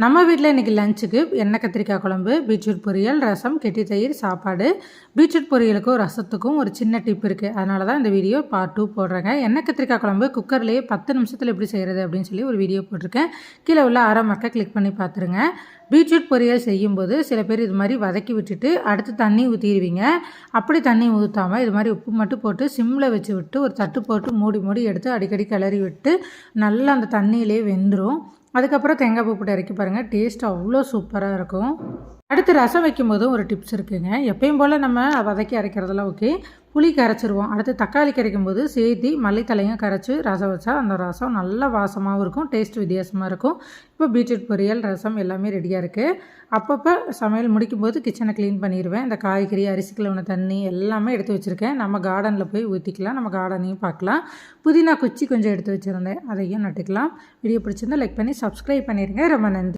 நம்ம வீட்டில் இன்றைக்கி லஞ்சுக்கு எண்ணெய் கத்திரிக்காய் குழம்பு, பீட்ரூட் பொரியல், ரசம், கெட்டி தயிர், சாப்பாடு. பீட்ரூட் பொரியலுக்கும் ரசத்துக்கும் ஒரு சின்ன டிப் இருக்குது. அதனால தான் இந்த வீடியோ பார்ட் 2 போடுறேங்க. எண்ணெய் கத்திரிக்காய் குழம்பு குக்கர்லேயே 10 நிமிஷத்தில் எப்படி செய்கிறது அப்படின்னு சொல்லி ஒரு வீடியோ போட்டிருக்கேன். கீழே உள்ள அரை மக்க கிளிக் பண்ணி பார்த்துருங்க. பீட்ரூட் பொரியல் செய்யும்போது சில பேர் இது மாதிரி வதக்கி விட்டுட்டு அடுத்து தண்ணி ஊற்றிடுவீங்க. அப்படி தண்ணி ஊற்றாமல் இது மாதிரி உப்பு மட்டும் போட்டு சிம்மில் வச்சு விட்டு ஒரு தட்டு போட்டு மூடி எடுத்து அடிக்கடி கிளறி விட்டு நல்லா அந்த தண்ணியிலே வெந்துடும். அதுக்கப்புறம் தேங்காய் பூ போட்டு இறக்கி பாருங்கள், டேஸ்ட் அவ்வளோ சூப்பராக இருக்கும். அடுத்து ரசம் வைக்கும்போதும் ஒரு டிப்ஸ் இருக்குங்க. எப்பயும் போல் நம்ம வதக்கி அரைக்கிறதெல்லாம் ஓகே, புளி கரைச்சிருவோம். அடுத்து தக்காளி கரைக்கும் போது சேர்த்து மல்லித்தலையும் கரைச்சி ரசம் வச்சா அந்த ரசம் நல்ல வாசமாகவும் இருக்கும், டேஸ்ட் வித்தியாசமாக இருக்கும். இப்போ பீட்ரூட் பொரியல், ரசம் எல்லாமே ரெடியாக இருக்குது. அப்பப்போ சமையல் முடிக்கும்போது கிச்சனை க்ளீன் பண்ணிடுவேன். இந்த காய்கறி, அரிசி கழுவின தண்ணி எல்லாமே எடுத்து வச்சுருக்கேன். நம்ம கார்டனில் போய் ஊற்றிக்கலாம், நம்ம கார்டனையும் பார்க்கலாம். புதினா குச்சி கொஞ்சம் எடுத்து வச்சுருந்தேன், அதையும் நட்டுக்கலாம். வீடியோ பிடிச்சிருந்தால் லைக் பண்ணி சப்ஸ்கிரைப் பண்ணிடுங்க. ரொம்ப நன்றி.